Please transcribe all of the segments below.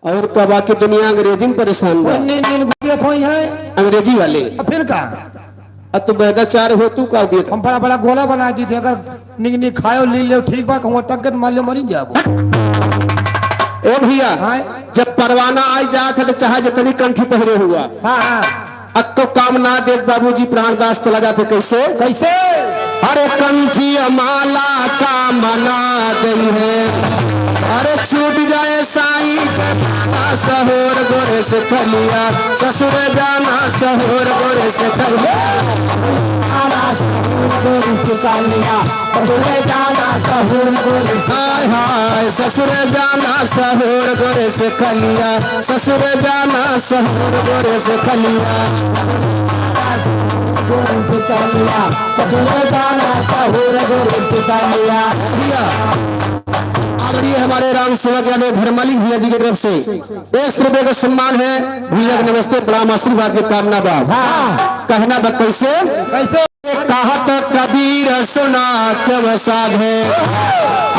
और कबा की दुनिया अंग्रेजी में परेशान बा। अंग्रेजी वाले फिर का अब तो बेदाचार हो तू का दिए हम बड़ा बड़ा गोला बना दी थे। अगर निक निक खाओ ली ले ठीक बा कहूँ टक के मान लो मरी जाबो। ए भैया जब परवाना आई जात है तो चाहे जितनी कंठी पहरे हुआ अब तो काम ना दे बाबूजी प्राणदास चला जाते कैसे कैसे अरे कंठी माला का मना गई है अरे छूट जाए साई का सहोर गोरे से फलिया ससुर जाना सहोर गोरे से फलिया हाय हाय ससुर जाना सहोर गोरे से खलिया ससुर जाना सहोर गोरे से खलिया ये हमारे राम सेवक यादव धर्माली भैया जी की तरफ से 100 रुपए का सम्मान है। भैया के नमस्ते प्रणाम आशीर्वाद की कामना बाब कहना बा कैसे कैसे कहत कबीर सुना कब साध है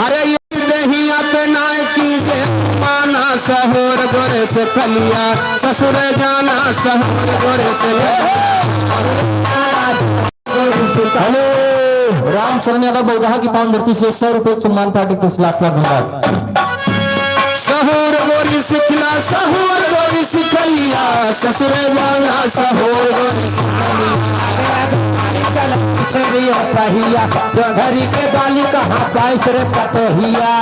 अरे ये दहिया पे ना कीजे माना सहोर गोरे से खलिया ससुर जाना सहोर गोरे से हेलो राम शरण यादव बौदाहा की पावन धरती से 100 रुपए सम्मान पार्टी को 1,00,000 धन्यवाद। सहोर गोरी सिखला सहोर गोरी सिखलिया ससुर जाना सहोर गोरी सिखलिया घरी के बाली कहाँ बाईस रे कतोहिया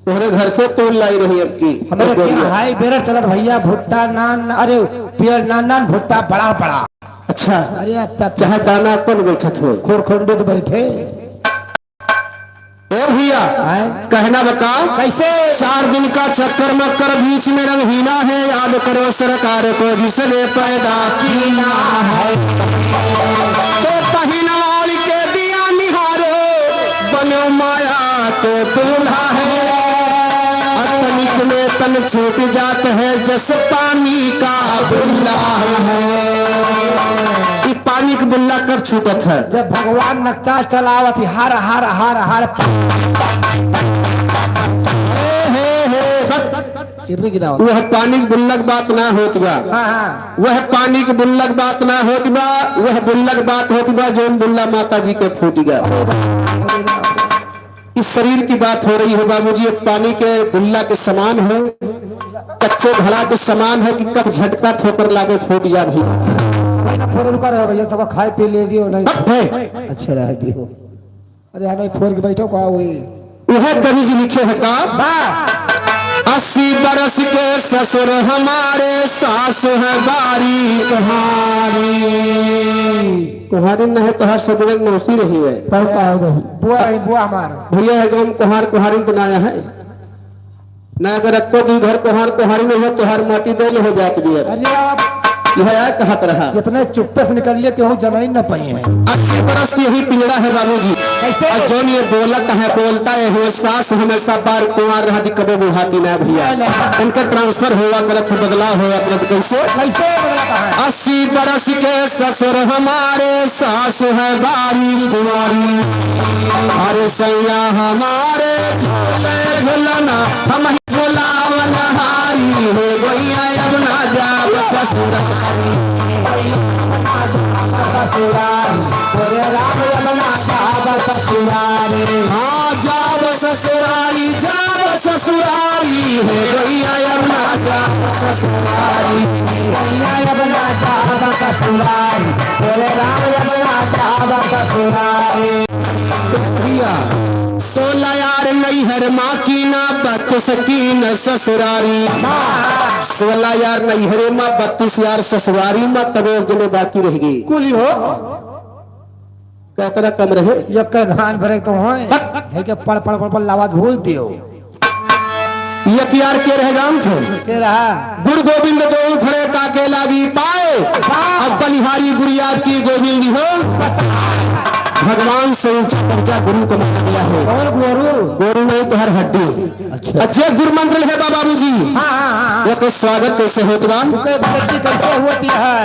तोहरे घर से तोड़ लाई रही अब की हमारे हाई बेरर चलत भैया भुट्टा नान अरे पियर नान नान भुट्टा बड़ा बड़ा अच्छा अरे चाहे दाना कौन बैठत हो खोरखंडे तो बैठे भैया कहना बता कैसे 4 दिन का चक्कर मक्कर बीच में रंगहीना है याद करो सरकार को जिसने पैदा किया है तो पहिनवाल के दिया निहारो बनो माया तो दूल्हा है तनिक में तन छूट जात है जस पानी का बुल्ला है। पानी का बुल्ला कब छूटत है जब भगवान नक्शा चलावत हार हार हार हार वह पानी की बुल्लक बात ना होती बा वह पानी की बुल्लक बात ना होती बा वह बुल्लक बात होती बा जो बुल्ला माता जी के फूट गया। इस शरीर की बात हो रही है बाबूजी एक पानी के बुल्ला के समान है कच्चे घड़ा के समान है कि कब झटका ठोकर लागे फूट जा भैया सब खाए पी ले दियो नहीं अच्छे रह दियो अरे नहीं फोड़ के बैठो का वह कवि जी लिखे है का 80 बरस के ससुर हमारे सास है बारी कुहारी न है तो हर सदर मौसी रही है बुआ हमार भैया एकदम कुहार कुहारी तो नया है ना अगर अक्को दी घर कुहार कुहारी में हो तो हर माटी दे हो जाती भी है अरे आप यह कहत रहा इतने चुप्पे से निकलिए क्यों जमीन न पाई है 80 बरस की यही पीड़ा है बाबूजी कैसे जो ये बोलत है बोलता है हो सास हमेशा बार कुमार रहा कबो बुढ़ाती ना भैया इनका ट्रांसफर हुआ करत बदलाव हुआ करत कैसे कैसे 80 बरस के ससुर हमारे सास है बारी कुमारी अरे सैया हमारे झूले झुलना हम झुलावन हारी हो गैया अब ना जा ससुरारी हाँ जाब ससुरारी हो गैया अब ना जा ससुरारी भैया 16 यार नैहर माँ की ना 32 की न ससुरारी 16 यार नैहरे माँ 32 यार ससुरारी माँ तब जने बाकी रह गई कुली हो क्या तरह कम रहे एक घान भरे तो है के पड़ पड़ पड़ लावाज भूल दियो एक यार के रह जाम थे के रहा गुरु गोविंद दो खड़े ताके लागी पाए अब बलिहारी गुरियार की गोविंद हो भगवान से ऊंचा दर्जा गुरु को माना गया है कौन गुरु गोरु नहीं तो हर हड्डी अच्छा गुरु मंत्र है बाबू जी वो तो स्वागत कैसे होता कैसे होती है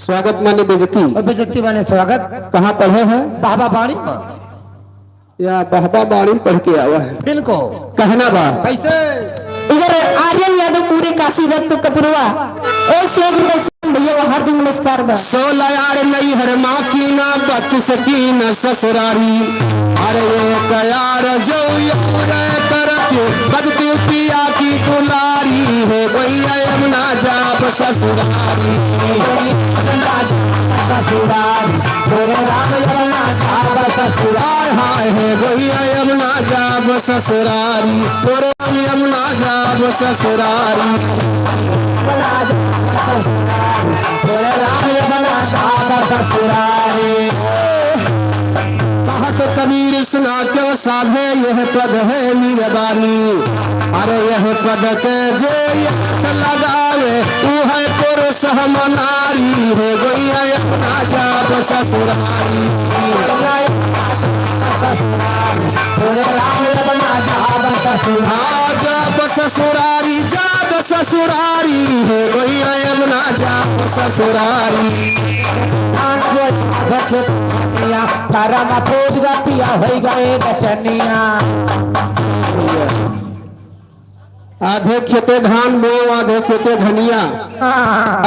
स्वागत माने बेइज्जती और बेइज्जती माने स्वागत कहाँ पढ़े हैं बाबा बाणी में या बहबा बाड़ी में पढ़ के आवा है इनको कहना बा कैसे इधर आर्यन यादव पूरे काशी रत्न कपुरवा 101 रुपए से भैया वो हार्दिक नमस्कार बा। 16 यार नहीं हर माँ की ना 32 की न ससुरारी अरे ये कयार जो करके बजती पिया की दुलारी है भैया यमुना जाप ससुरारी हाय हाय है भैया यमुना जाप ससुरारी तोरे यमुना जाप ससुरारी कहत कबीर सुना क्यों साधे यह पद है मीरबानी अरे यह पद के जे याद लगावे तू है पुरुष हम नारी है गोइया अपना जाप ससुरारी जाप ससुरारी जाप ससुरारी है गोइया अपना जाप ससुरारी सारा मफोज गतिया हो गए बचनिया आधे खेते धान बो आधे खेते धनिया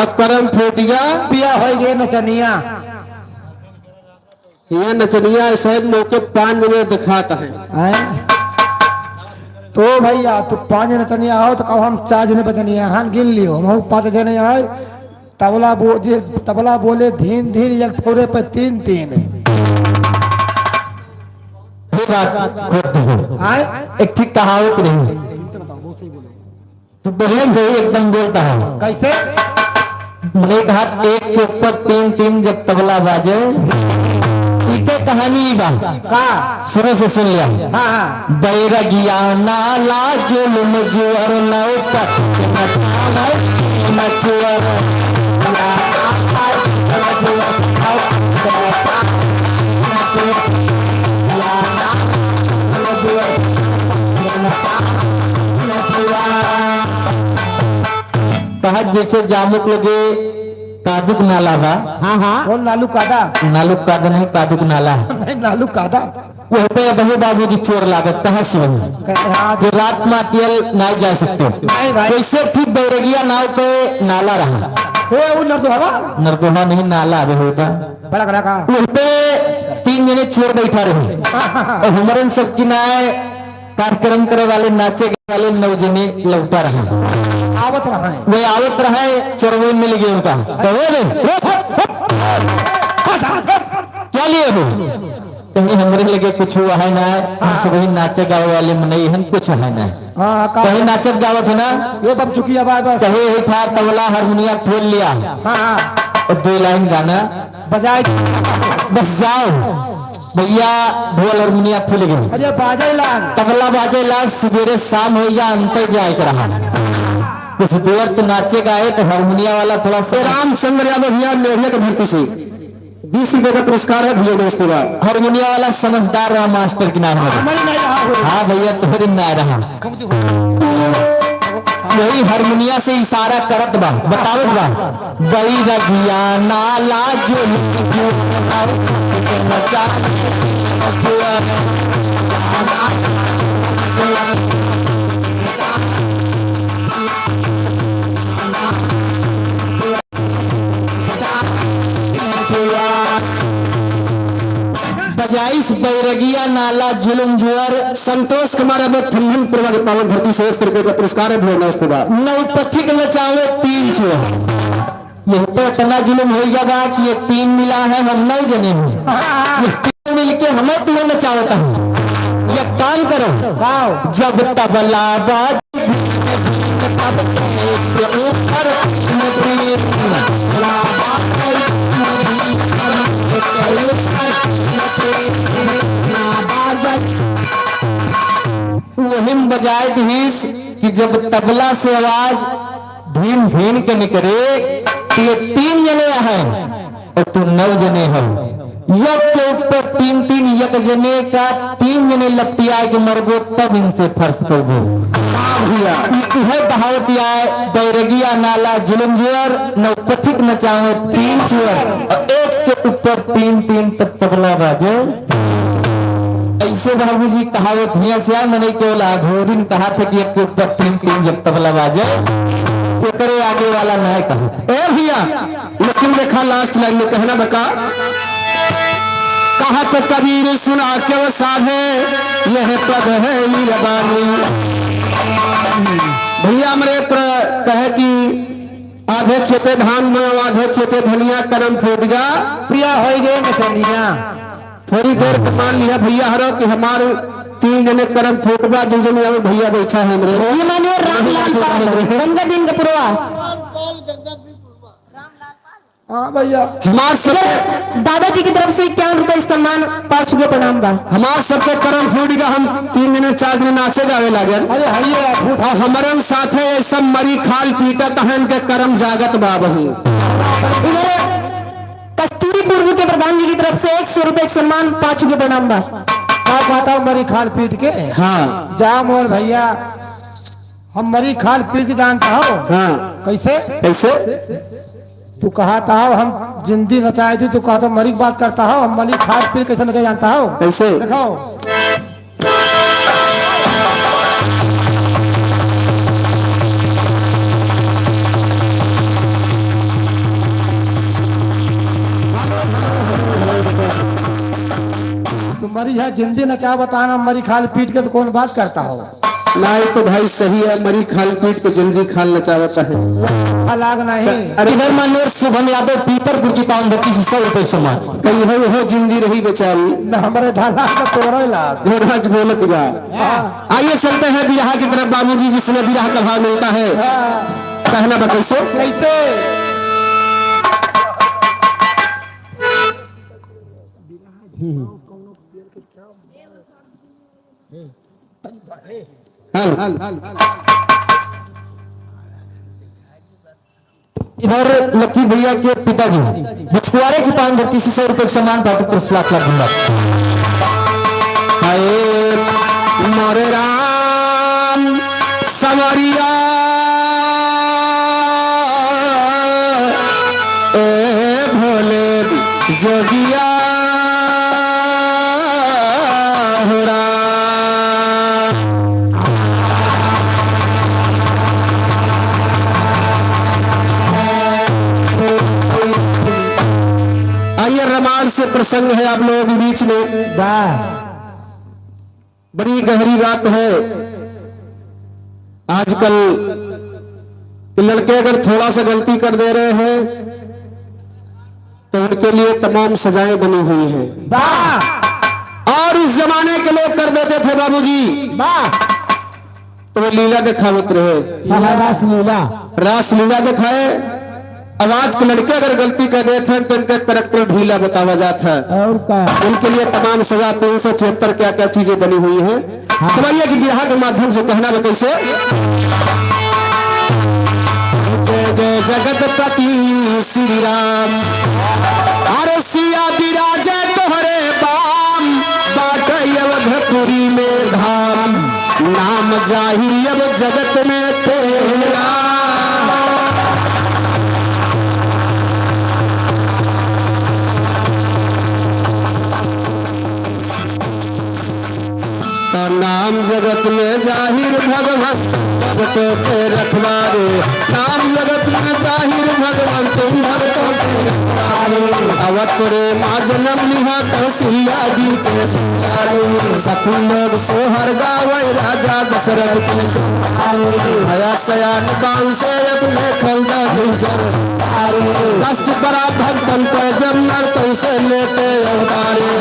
अब करम फूटिया पिया हो गए नचनिया ये नचनिया शायद मौके 5 मिनट दिखाता है तो भैया तू 5 नचनिया हो तो कहो हम 4 जने बचनिया हम गिन लियो हम 5 जने आए तबला बोले धीन धीन एक ठोरे पे 3-3 आए एक ठीक कहावत नहीं तो बोले सही एकदम बोलता है कैसे मैंने कहा एक के ऊपर 3-3 जब तबला बाजे इते कहानी बा का शुरू से सुन लिया हाँ बैरगिया नाला जुल्म जुअर नौपत नचुअर कहा जैसे जामुक लगे कादुक नाला बा हाँ हाँ कौन नालू कादा नालुक कादा नहीं कादुक नाला नहीं नालू कादा वह पे बहु बाबूजी चोर लागत कहा से हाँ कि रात में अकेले नहीं जा सकते नहीं भाई वैसे ठीक बैरगिया नाव पे नाला रहा हे वो नरदोहा नरदोहा नहीं नाला अभी होता बड़ा करा का वह पे 3 जने चोर बैठा रहे और हमारे सब की नाय कार्यक्रम करे वाले नाचे वाले 9 जने लौटा रहा आवत रहा है वे आवत रहे चोरवे मिल गए उनका चलिए हो कहीं हमारे लगे कुछ हुआ है ना हम सब वही नाचे गावे वाले में नहीं हम कुछ है ना हाँ कहीं नाचत गावत है ना ये बम चुकी आवाज बस कहीं ही था तबला हारमोनिया खोल लिया हाँ हाँ और 2 लाइन गाना बजाए बस जाओ भैया ढोल हारमोनिया खुल गए अरे बाजे लाग तबला बाजे लाग सवेरे शाम हो गया अंतर जाए कर रहा कुछ देर तो नाचे गाए तो हारमोनिया वाला थोड़ा सा रामचंद्र यादव भैया लोहिया की धरती से 20 रुपए का पुरस्कार है भैया दोस्तों का हारमोनिया वाला समझदार रहा मास्टर की नाम है हमारी नहीं रहा हो हाँ भैया तुम्हारे ना रहा वही हारमोनिया से इशारा करत बा बतावत बा बई रगिया नाला जो नचा बजाइस बैरगिया नाला जुलम जुअर संतोष कुमार अब थम्भन पूर्वा की पावन धरती से 100 रुपए का पुरस्कार है भैया दोस्तों का नौपथिक नचावे 3 चुअर यह तो इतना जुलम हो गया बा कि ये 3 मिला है हम 9 जने हैं ये 3 मिलके हमें तुम्हें नचावता हूँ ये काम करो जब तबला बाज वही बजाए धीस कि जब तबला से आवाज धीन धीन के निकले तो ये 3 जने हैं और तू 9 जने हो एक के ऊपर 3-3 एक जने का 3 जने लपटिया के मरगो तब इनसे फर्श पर गो है बहावत आए बैरगिया नाला जुलम जुअर नौपथिक नचाओ 3 चुअर और एक के ऊपर 3-3 तब तबला बाजे ऐसे बाबूजी कहावत हिया से आ मैंने केवल आधोरी ने कहा था कि एक के ऊपर तीन तीन जब तबला बाजे तो करे आगे वाला ना कहा ए भैया लेकिन देखा लास्ट लाइन में कहना बका कहा तो कबीर सुना के वो साधे यह पद है मीरबानी। भैया मेरे कहे कि आधे खेते धान में आधे खेते धनिया करम फूट जा प्रिया हो गए नचनिया। थोड़ी देर के मान लिया भैया हरो कि हमारे 3 जने करम फूटबा 2 जने अब भैया बैठा है हमरे ये मानिए रामलाल पाल गंगा दिन का पुरवा। हाँ भैया हमार सबके दादाजी की तरफ से 51 रुपए सम्मान पा चुके प्रणाम बा। हमार सबके करम फूट गया। हम 3 जने 4 जने नाचे गावे लगे अरे हइये फूट और हमारे साथे ये सब मरी खाल पीटत हन के करम जागत बा बहू। इधर कस्तूरी पूर्व के प्रधान जी की तरफ से 100 रुपए सम्मान पा चुके प्रणाम बा। क्या कहता हूँ मरी खाल पीट के हाँ जा मोर भैया हम मरी खाल पीट के जानता हो हाँ कैसे कैसे तू कहता हो हम जिंदगी नचाए थी तू कहता मरी की बात करता हो हम मरी खाल पीट कैसे नचा जानता हो कैसे दिखाओ। तुम्हारी है जिंदगी नचा बताना मरी खाल पीट के तो कौन बात करता हो। नहीं तो भाई सही है मरी खाल पीट के जल्दी खाल नचावता है। अलग नहीं अरे इधर मान्य शुभम यादव पीपरपुर की पावन धरती से 100 रुपए सम्मान। कहीं हो जिंदी रही बेचारी न हमारे धाला का तोड़ा लाग रोज बोलत बा। आइए चलते हैं बिरहा की तरफ बाबूजी जिसमें बिरहा का भाव मिलता है कहना बा कैसे कैसे इधर लक्की भैया के पिताजी मछुआरे की पावन धरती से 100 रुपए सम्मान पार्टी पुरुष लाख लाख धन्यवाद। हाय मोरे राम समरिया ए भोले जोगिया हो राम। आइए रामायण से प्रसंग है आप लोगों के बीच में बड़ी गहरी बात है। आजकल के लड़के अगर थोड़ा सा गलती कर दे रहे हैं तो उनके लिए तमाम सजाएं बनी हुई हैं और उस जमाने के लोग कर देते थे बाबूजी तो वो लीला दिखावत रहे रास लीला दिखाए। अब आज के लड़के अगर गलती कर देते हैं तो उनका करेक्टर ढीला बतावा जाता है और का उनके लिए तमाम सजा 376 क्या क्या चीजें बनी हुई हैं। तो भैया की बिरहा के माध्यम से कहना है कैसे जय जय जगतपति श्री राम अरे सिया विराजे तोहरे बाम बाट अवधपुरी में धाम नाम जाहिर अब जगत में तेरा। तो नाम जगत में जाहिर भगवान भक्तों के रखवारे नाम जगत में जाहिर भगवान तुम भक्तों के रखवारे। अवतरे माँ जन्म लिहा कौशल्या जी के पुकारे सखी लोग सोहर गावे राजा दशरथ के हया सयान बाण से अपने खलदा गुजर कष्ट बड़ा भक्तन पर जब नर्तन से लेते अवतारे।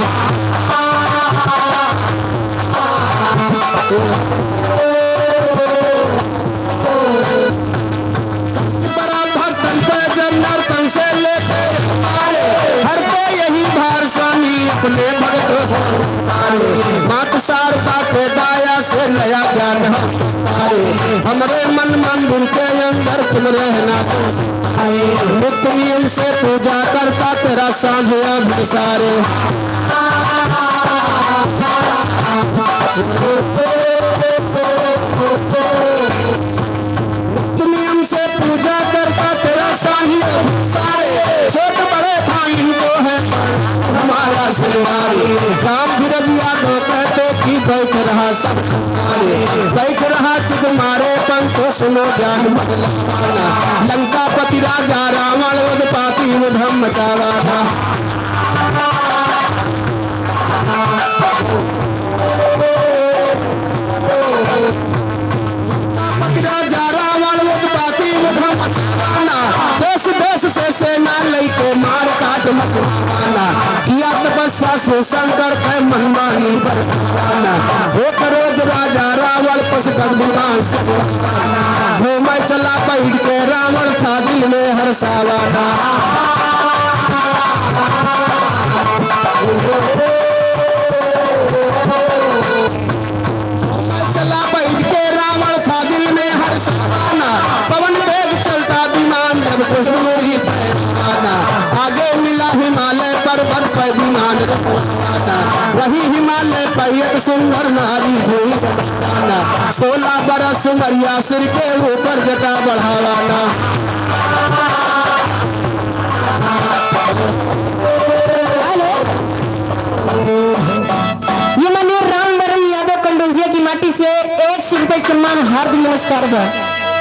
बड़ा भक्तन पे जब नर्तन से लेते हमारे हर पे यही भार स्वामी अपने भक्तों को उतारे। मात सारता के दाया से नया ज्ञान तारे हमरे मन मंदिर के अंदर तुम रहना नित्य नियम से पूजा करता तेरा सांझ अभिसारे। नियम से पूजा करता तेरा सांझ सारे छोटे बड़े भाई को है हमारा सरदारी राम धीरज यादव कहते बैठ रहा सब मारे, बैठ रहा चुप मारे पंखो सुनो ज्ञान बदलावाना। लंकापति राजा रावण उत्पाती उधम मचावा था। राजा रावण उत्पाती उधम मचावाना। देश देश से सेना लेके मार काट मचवाना। किया तपस्या से शंकर के मनमानी बरपाना। एक रोज राजा रावण पशुपत विमान सजवाना। घूमे चला बैठ के रावण था दिल में हर्षावाना। चला बैठ के रावण था दिल में हर्षावाना। पवन वेग चलता विमान जब कृष्ण पैमाना। आगे मिला हिमालय पर्वत पर विमान रखवाना। वही हिमालय पर एक सुंदर नारी धोई बनाना। 16 बरस उमरिया सिर के ऊपर जटा बढ़ावाना। ये मैंने राम बरन यादव कंडोजिया की माटी से 100 रुपए सम्मान हार्दिक नमस्कार बा।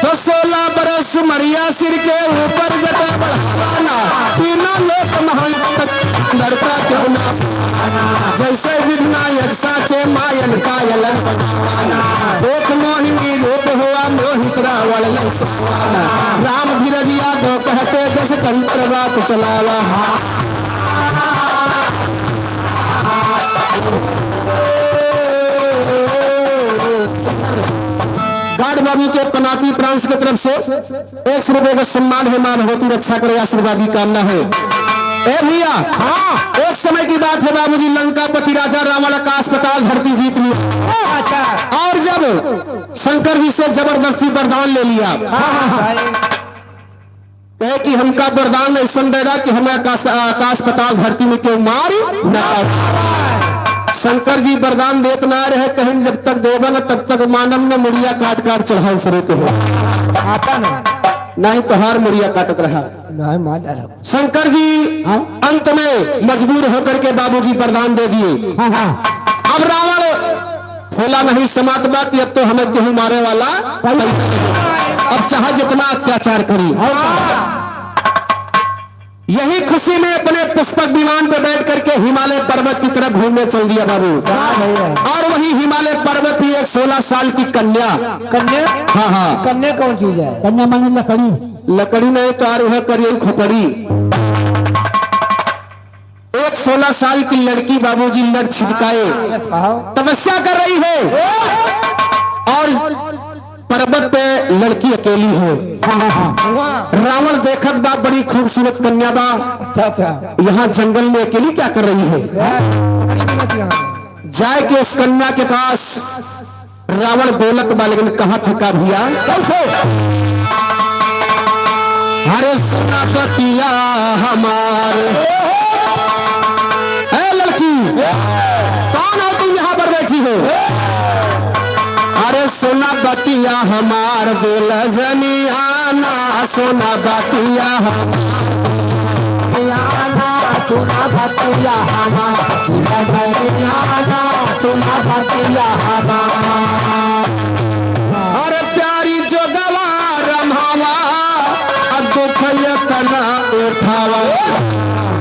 तो 16 बरस उमरिया सिर के ऊपर जटा बढ़ावाना। तीनों लोक महान लड़का क्यों ना जैसे विघ्नायक साचे मायन कायलन बनावाना। एक मोहिनी रूप हुआ मोहित रावण ललचावाना। राम धीरज यादव कहते 10 तंत्र बात चलावा। गार्ड बाबू के पनाती प्रांश की तरफ से 100 रुपए का सम्मान है। मान होती रक्षा करे आशीर्वादी कामना है। ए भैया, एक समय की बात है बाबूजी, लंकापति राजा रावण का अस्पताल धरती जीत लिया। और जब शंकर जी से जबरदस्ती वरदान ले लिया, कहे कि हमका वरदान ऐसा देगा कि हमें आकाश पताल धरती में क्यों मार न। शंकर जी वरदान देत ना रहे, कहीं जब तक देवा न तब तक मानव ने मुड़िया काट काट चढ़ाओ शुरू के नहीं तो हर मुड़िया काटत रहा। शंकर जी अंत में मजबूर होकर के बाबूजी वरदान दे दिए। अब रावण फूला नहीं समात बा कि अब तो हमें गेहूं मारे वाला, अब चाहे जितना अत्याचार करी। यही खुशी में अपने पुष्पक विमान पर बैठ करके हिमालय पर्वत की तरफ घूमने चल दिया बाबू। और वही हिमालय पर्वत ही एक 16 साल की कन्या। कन्या? हाँ। कन्या कौन चीज है? कन्या माने लकड़ी। लकड़ी नहीं तो और वह करिए खोपड़ी। एक 16 साल की लड़की बाबूजी लड़ छिटकाए तपस्या कर रही है और पर्वत पे लड़की अकेली है। रावण देखत बा बड़ी खूबसूरत कन्या बा। यहाँ जंगल में अकेली क्या कर रही है? जाए के उस कन्या के पास रावण बोलत बा, लेकिन कहा था का भैया अरे सुना बतिया हमारे। लड़की कौन हो तुम यहाँ पर बैठी हो? अरे सोना बतिया हमार दिल जनियाना। सोना बतिया सोना बतिया सोना बतिया अरे प्यारी जो गवार रमावा अब दुख तना उठावा।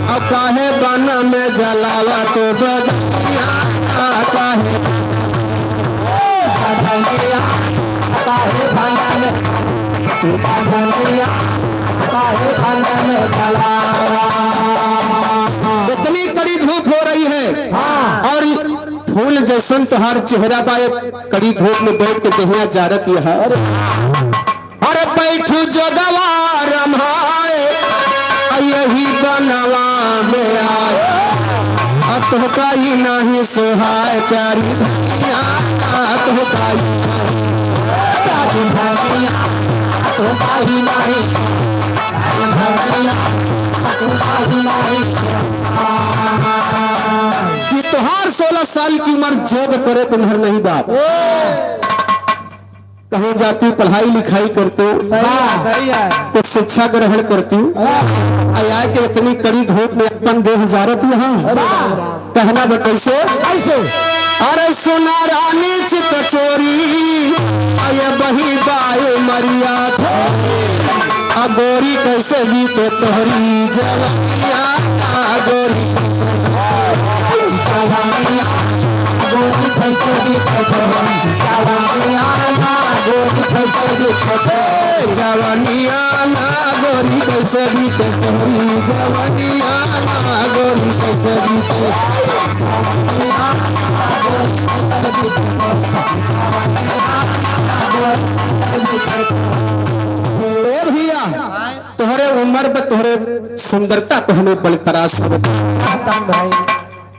अब काहे बन में जलावा तो बदिया काहे इतनी कड़ी धूप हो रही है और फूल जैसन तुहार चेहरा बा कड़ी धूप में बैठ के दहिया जारत यह। अरे बैठू जो गवार रमाए यही बनवा में आए। अब तो का ही नहीं सुहाय प्यारी धनिया तो का ही ये तुहार 16 साल की उम्र जोग करे तुम्हार नहीं बाप। कहीं जाती पढ़ाई लिखाई करते सही है। कुछ शिक्षा ग्रहण करती आया के इतनी कड़ी धूप में अपन देह जारत यहाँ कहना कैसे अरे सुना रानी चित चोरी अये बही बायु मरिया गोरी कैसे बीते तोहरी जवानिया गोरी जवानिया ना गोरी कैसे बीते तोहरी जवानिया ना गोरी कैसे बीते भैया तोहरे उम्र में तोहरे सुंदरता को हमें बड़ी तराश भाई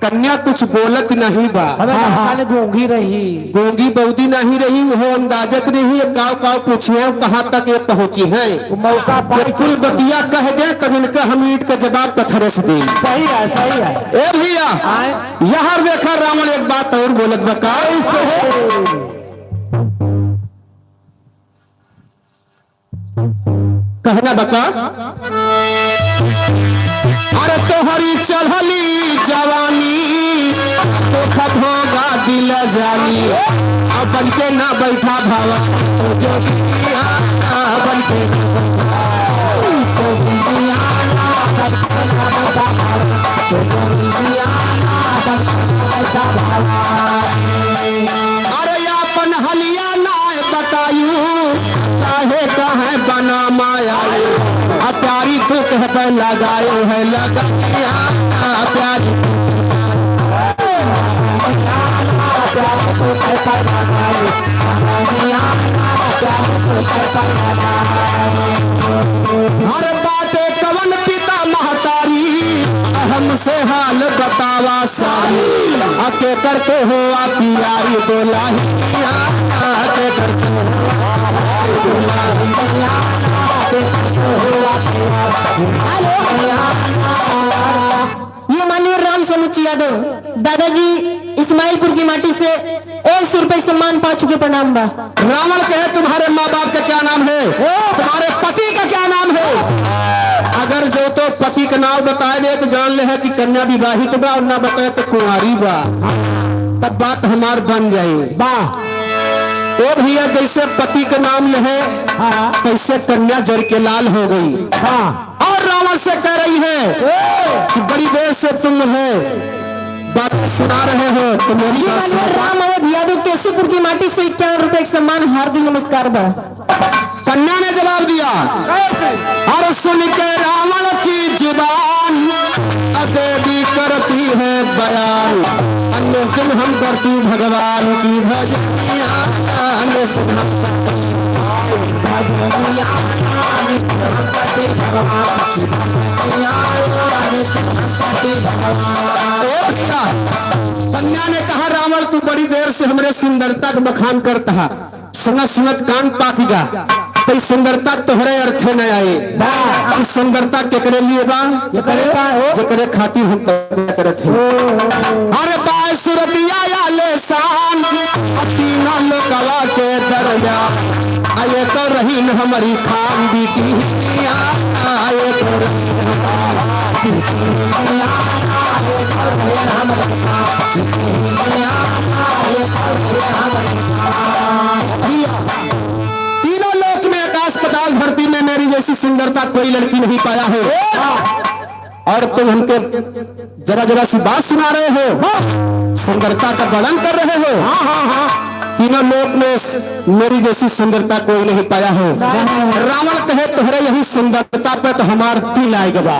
कन्या कुछ बोलत नहीं बा हमें गूंगी रही गूंगी बौदी नहीं रही वो अंदाजत नहीं काव काव पूछिए कहाँ तक ये पहुँची है मौका कुल बतिया कह दे तब इनका हम ईट का जवाब पत्थरों से दे सही है सही है ए भैया यहाँ देखा रावण एक बात और बोलत बका कहना बका अरे तोहरी चढ़ली जवानी तो खभोगा दिल जानी अब बन के ना बैठा भावा तो जो बन के अरे अपन हलिया ना बतायू काहे कहे बना माया प्यारी तो कहते लगायो है लगाया प्यारी हर बातें कवन पिता महतारी हमसे हाल बतावा सारी अके करते हो आप प्यारी बोला के करते ये माननीय राम समुची यादव दादाजी इस्माइलपुर की माटी से 100 रुपए सम्मान पा चुके प्रणाम बा। रावण कहे तुम्हारे माँ बाप का क्या नाम है तुम्हारे पति का क्या नाम है अगर जो तो पति का नाम बताए दे तो जान ले है कि कन्या विवाहित बा और ना बताए तो कुंवारी बा तब बात हमार बन जाए वाह ओ भैया जैसे पति का नाम ले तैसे कन्या जर के लाल हो गई और रावण से कह रही है कि बड़ी देर से तुम है बात सुना रहे हो तो मेरी बात सुनो। राम अवध यादव केसीपुर की माटी से 51 रुपए सम्मान हार्दिक नमस्कार बा। कन्या ने जवाब दिया और सुन के रावण की जुबान देवी करती है बयान अन्य दिन हम करती भगवान की भजनिया अन्य दिन हम कन्या ने कहा रावण तू बड़ी देर से हमारे सुंदरता का बखान करता है सुनत सुनत कान पाकीगा तो सुंदरता तोहरे अर्थे न आए सुंदरता केकरे लिए बा जेकरे खातिर हम करत है अरे बाय सुरतिया या लेसान तीना लोकवा के दरमियान आए तो रही न हमारी खान बेटी आए तो तीनों लोक में आकाश पाताल धरती में मेरी जैसी सुंदरता कोई लड़की नहीं पाया है और तुम हमको जरा जरा सी बात सुना रहे हो सुंदरता का वर्णन कर रहे हो तीनों लोक में मेरी जैसी सुंदरता कोई नहीं पाया है रावण कहे तुम्हारे यही सुंदरता पे तो हमार दिल आएगा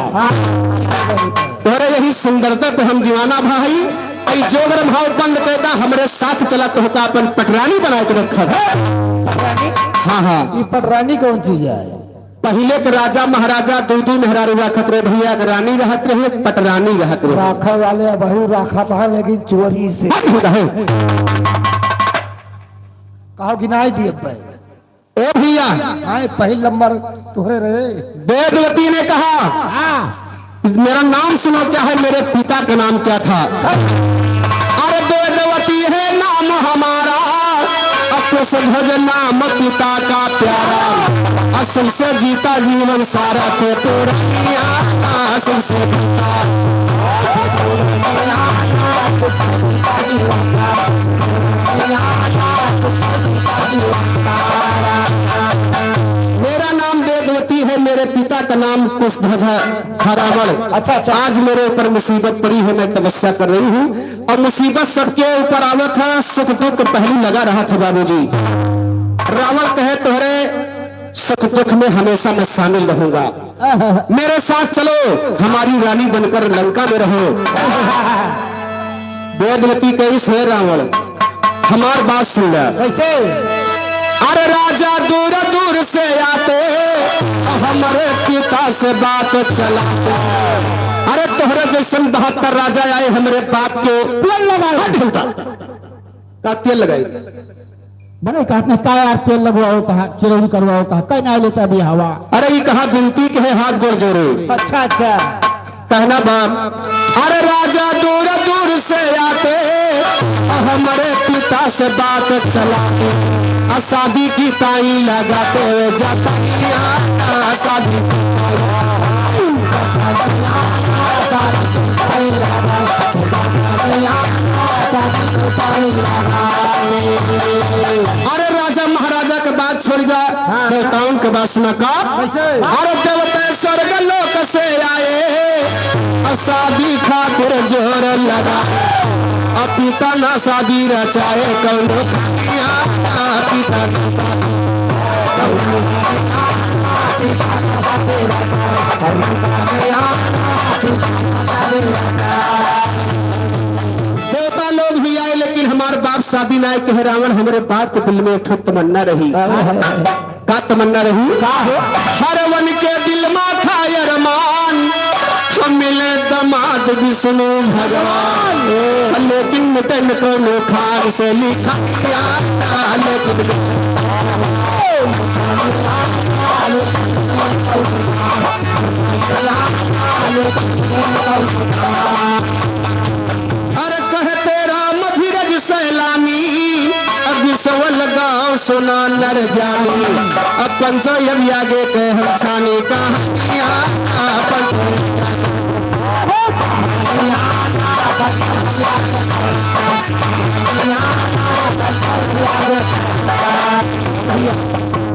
तुम्हारे यही सुंदरता पे हम दीवाना भाई जोगर भाव बंद कहता हमारे साथ चला तो होगा अपन पटरानी बना के रखा हाँ हाँ ये पटरानी कौन चीज है पहले के राजा महाराजा दूध मेहरारू रखत रहे भैया के रानी रहत रहे पटरानी रहत रहे राखा वाले बहु राखा था लेकिन चोरी से कहो गिनाई दिए भाई ए भैया आए पहले नंबर तुहरे रहे वेदवती ने कहा मेरा नाम सुनो क्या है मेरे पिता का नाम क्या था अरे वेदवती है नाम हमारा ध्वज नाम पिता का प्यारा असल से जीता जीवन सारा थे पुरानिया असल से मेरा नाम वेदवती है, मेरे पिता का नाम कुशध्वज है रावण। अच्छा, अच्छा। आज मेरे ऊपर मुसीबत पड़ी है, मैं तपस्या कर रही हूँ और मुसीबत सबके ऊपर आवत है, सुख दुख पहले लगा रहा था बाबूजी। रावण कहे तोहरे सुख दुख में हमेशा मैं शामिल रहूंगा, मेरे साथ चलो, हमारी रानी बनकर लंका में रहो। वेदवती कही से रावण हमार बात सुन ले। कैसे? अरे राजा दूर दूर से आते, हमारे पिता से बात चलाते। अरे तोहरे जैसन 72 राजा आए हमारे बाप के तेल लगाई। बड़े कहते हैं काय तेल लगवा होता है, चिरौनी करवा होता है, कहीं ना लेता भी हवा। अरे ये कहा बिनती के है, हाथ जोड़ जोड़े। अच्छा अच्छा। कहना बाप, अरे राजा दूर दूर से आते, हमारे पिता से बात चलाते। शादी की ताई लगाते हुए जाता शादी अरे राजा महाराजा के बात छोड़ जा, देवताओं के बात सुना का। अरे देवता स्वर्ग लोक से आए, शादी खातिर जोर लगा। पिता ना शादी रचाए कौनो पिता ना शादी देवता लोग भी आए, लेकिन हमारे बाप शादी ना कहे। रावण हमारे बाप के दिल में एक तमन्ना रही। का तमन्ना रही? हर वन के दिल में था अरमान, हम मिले दमाद विष्णु भगवान। लेकिन मिटे न कोनो खार से लिखा, लेकिन अरे कहते राम धीरज सैलानी, अब सवल गाँव सुना नर जानी। अब पंचो अब आगे के हम छानी कहानियां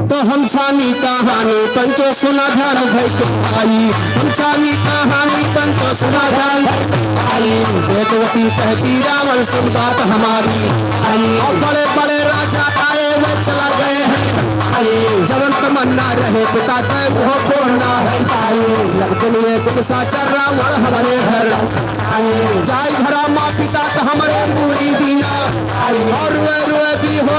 तो हम छानी कहानी पंचो सुना ध्यान भाई तो आई। हम छानी कहानी पंचो सुना ध्यान आई। वेदवती कहती रावण सुन बात हमारी, और बड़े बड़े राजा आए वे चला गए हैं। जवन तमन्ना रहे पिता तय वो पूर्णा है। लगन में कुछ साचर रावण हमारे घर जाय घरा माँ पिता का हमारे मूड़ी दीना। और रुए रुए भी हो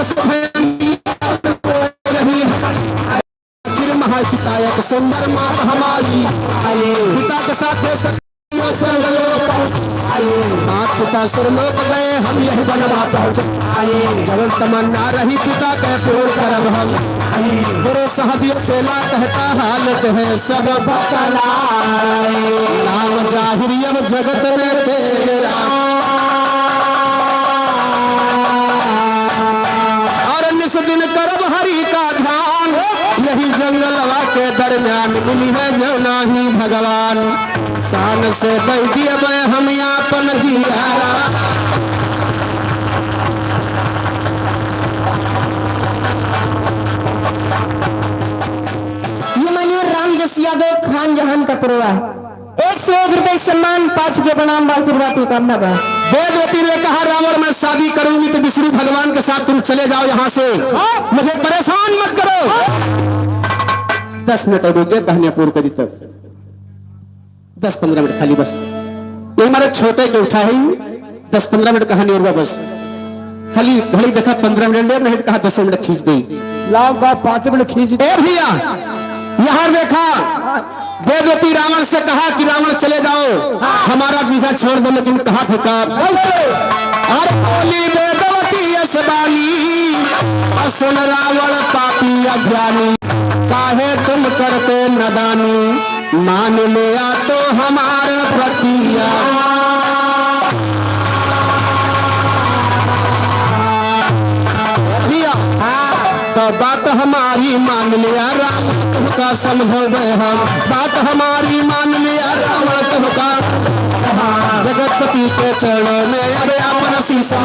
चितायक सुंदर मात हमारी, पिता के साथ मात पिता सुरलोक गए, हम यही बनवा पहुंचे। जवन तमन्ना रही पिता के पूर्ण करब हम। गुरु सहदियो चेला कहता हालत है सब बतलाए। नाम जाहिर अब जगत में तेरा, और निस दिन करब हरि का ध्यान। यही जंगलवा के दरमियान मिली है जो नाही भगवान। शान से दई दिए हम यापन जियारा। ये मानिए राम जस यादव खान जहान का परिवार 101 रुपए सम्मान, 5 रुपए प्रणाम, आशीर्वाद की कामना बा। वेदवती ने कहा रावण मैं शादी करूंगी तो विष्णु भगवान के साथ तुम चले जाओ यहाँ से, मुझे परेशान मत करो। 10 मिनट रुक गए, कहानियां पूर्ण कर दी तब 10-15 मिनट खाली बस। ये हमारे छोटे के उठा है 10-15 मिनट कहानी और बस खाली घड़ी देखा 15 मिनट ले, नहीं कहा 10 मिनट खींच दी। लाओ का 5 मिनट खींच दे भैया। यहाँ देखा वेदवती रावण से कहा कि रावण चले जाओ, हमारा पीछा छोड़ दो, लेकिन कहा था कब? और बोली वेदवती असबानी, सुन रावण पापी अज्ञानी। काहे तुम करते नदानी, मान लिया तो हमारे प्रतिया। तो बात हमारी मान लिया रावण तुमका समझोगे हम, बात हमारी मान लिया रावण तुमका। जगतपति के चरणों में अब अपन शीशा,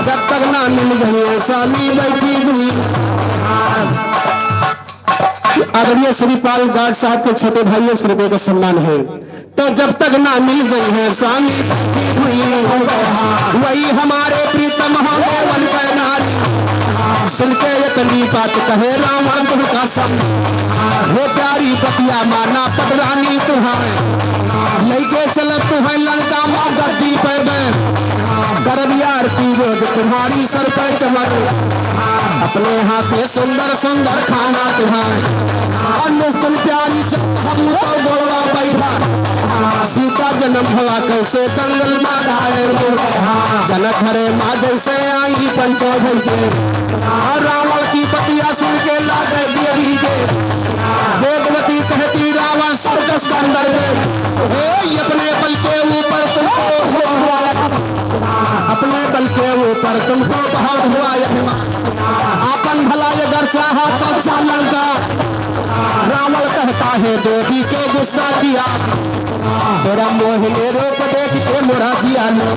जब तक ना मिल जाए स्वामी बैठी हुई। आदरणीय श्रीपाल गार्ड साहब के छोटे भाई 100 रुपए का सम्मान है। तो जब तक ना मिल जाए है स्वामी बैठी हुई, वही हमारे प्रीतम महादेवन का नारी। सुन के इतनी बात कहे रावण तुमका सम, वो प्यारी बतिया माना पदरानी तुम्हारे, लेके चल तुम्हें लंका माँ गद्दी पे करबिया आरती रोज तुम्हारी सर पर चमक, अपने हाथे सुंदर सुंदर खाना तुम्हारे। अनुस्तुल प्यारी जब हम तो गोलवा बैठा, सीता जन्म हुआ कैसे दंगल माँ गाए, जनक हरे माँ जैसे आई पंचो भैके। रावण की पतिया सुन के लागे देवी के, वेदवती कहती रावण सर्कस के अंदर में अपने बल के ऊपर तुमको, अपने बल के ऊपर तुमको बहुत हुआ अभिमान, आपन भला अगर चाहा तो चालन का। रावण कहता है देवी के गुस्सा किया, तेरा मोहिनी रूप देख के मोरा जिया लो,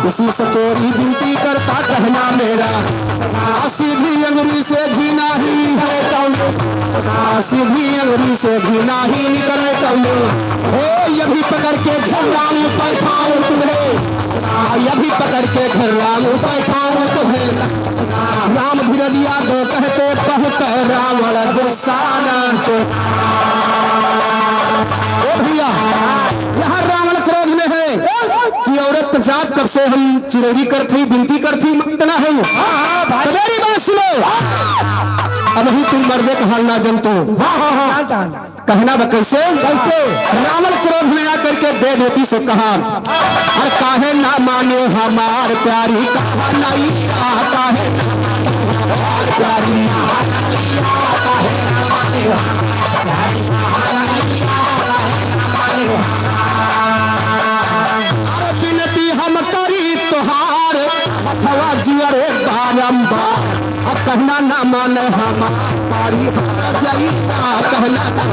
उसी से तेरी विनती करता कहना मेरा, सीधी अंगुरी से घी नहीं है कौनो, सीधी अंगुरी से घी नहीं निकले कौनो। यही पकड़ के घर राम बैठाऊं तुम्हें, यही पकड़ के घर राम बैठाऊं तुम्हें। राम धीरजिया दो कहते बहुत रावण गुस्सा न। भैया यहाँ रावण क्रोध में है कि औरत जात कब से हम चिरौरी कर थी विनती कर थी इतना है। तो मेरी बात सुनो, अब ही तुम मर्दे का हाल ना जनतो, कहना बा कैसे। रावण क्रोध में आकर के बेबेटी से कहा, और काहे ना मानो हमार प्यारी, कहा नहीं आता है प्यारी, विनती हम करी तुहार अथवा जियरे बारंबार, अब कहना ना माने हमारी जाई, कहना ना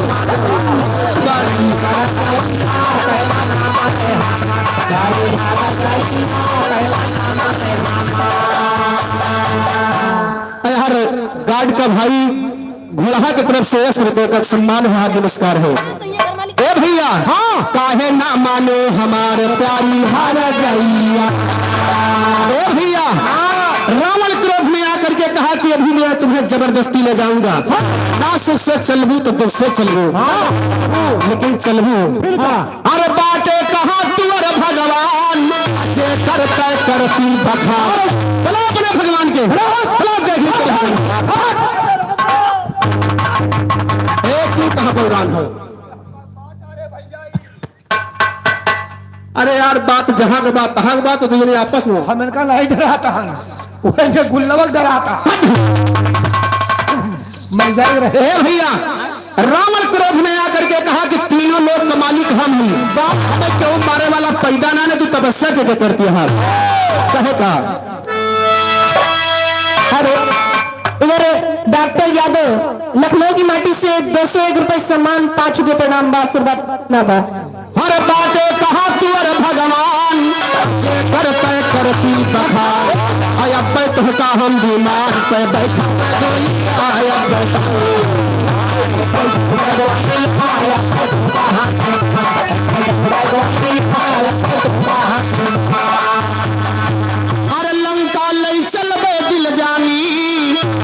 यार गार्ड का भाई घोड़ा की तरफ से 100 रुपए का सम्मान हुआ, नमस्कार है। ए भैया हाँ, काहे ना मानो हमारे प्यारी हार जाइया। ए भैया रावण क्रोध में आकर के कहा कि अभी मैं तुम्हें जबरदस्ती ले जाऊंगा, ना सुख से चलबू तो दुख से चलबू, लेकिन चलबू। अरे बाटे कहा तू अरे भगवान जे करता करती बखान, बोला अपने भगवान के तू कहाँ पौरान हो। अरे यार बात जहाँ के बात तहाँ के बात तो तुझे आपस में हम इनका नहीं डराता है, वो गुल्लवक डराता मैं जाए रहे। भैया रावण क्रोध में आकर के कहा कि तीनों लोग का मालिक हम ही, बाप हमें क्यों मारे वाला पैदा ना ने तू तपस्या के करती है। कहे का हेलो, इधर डॉक्टर यादव लखनऊ की माटी से 201 रुपए सम्मान, 5 रुपए प्रणाम बा आशीर्वाद ना बा। हर बातें कहा तू अरे भगवान जे करते करती बखार, आया बैठ का हम बीमार पे बैठा आया बैठा। अरे लंका ले चलबे दिल जानी,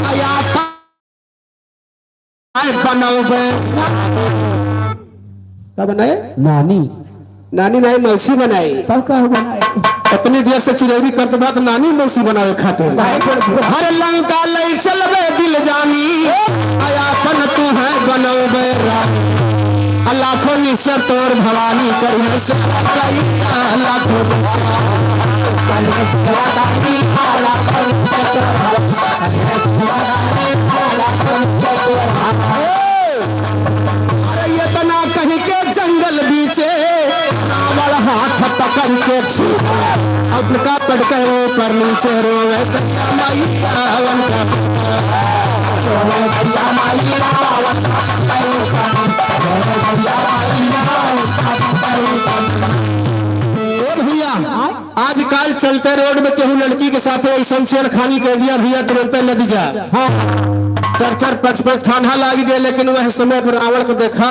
आया बनोबे क्या बनाए नानी नानी नानी मौसी बनाई, तब का बनाए इतनी देर से चिरौरी करते बात नानी मौसी बनावे खातिर। हर लंका ले चलबे दिल जानी, आयापन तू है बनोबे रानी, लाखों निश्चर तोर भवानी करुण से लाखों अरे ये तना कहीं के जंगल जल बीचे रावण हाथ पकड़ के खींचे अब का पड़ के ऊपर नीचे रोवे कन्या माई रावण का कन्या माई रावण भैया आजकल चलते रोड में केहू लड़की के साथ ऐसा छेड़खानी कर दिया भैया तुरंत लग जा चार चार पांच पांच थाना लाग जाए लेकिन वह समय पर रावण को देखा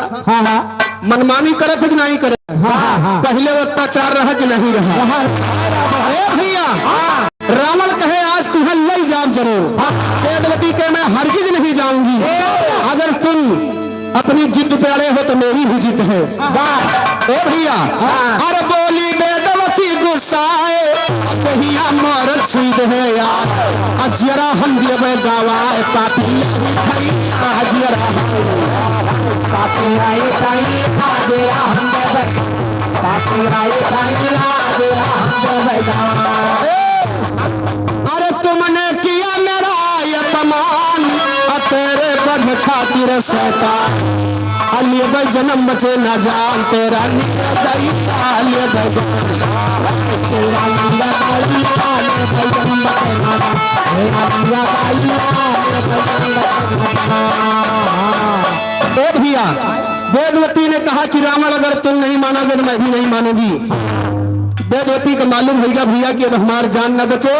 मनमानी करे कि नहीं करे पहले वो अत्याचार रहा कि नहीं रहा भैया रावण कहे आज तुम्हें ले जाओ जरूर वेदवती के मैं हरगिज नहीं जाऊंगी अगर तुम अपनी जिद पे अड़े हो तो मेरी भी जिद है ए भैया अरे बोली वेदवती गुस्साए कहिया मर छुद है यार अजरा हम देवे गवाए पापी अजरा पापी आए ताई अजरा हम देवे पापी आए ताई अजरा हम देवे अरे तुमने किया मेरा अपमान तेरे बद खातिर शैतान अलिए भाई जन्म बचे न जान तेरा निर्दयी अलिए भाई तेरा निर्दयी अलिए भाई जन्म बचे न जान तेरा निर्दयी ए भैया वेदवती ने कहा कि रावण अगर तुम नहीं मानोगे तो मैं भी नहीं मानूंगी वेदवती को मालूम होगा भैया कि अब हमारी जान न बचे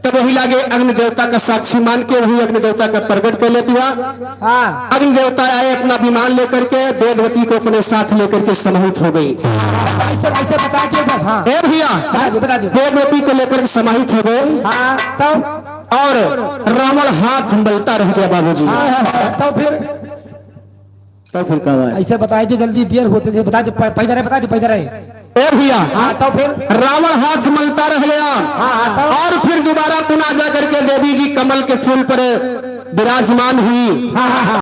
तब वही लागे अग्नि देवता का साक्षी मान के वही अग्नि देवता का प्रकट कर लेती हुआ अग्नि देवता आए अपना विमान लेकर के वेदवती को अपने साथ लेकर के समाहित हो गई ऐसे बता के बस हाँ भैया वेदवती को लेकर के समाहित हो गए तब और रावण हाथ मलता रह गया बाबूजी तब फिर कहा ऐसे बताए जो जल्दी देर होते थे बता दो पैदा रहे ए भैया तो फिर रावण हाथ मलता रह गया और फिर दोबारा पुनः जा करके देवी जी कमल के फूल पर विराजमान हुई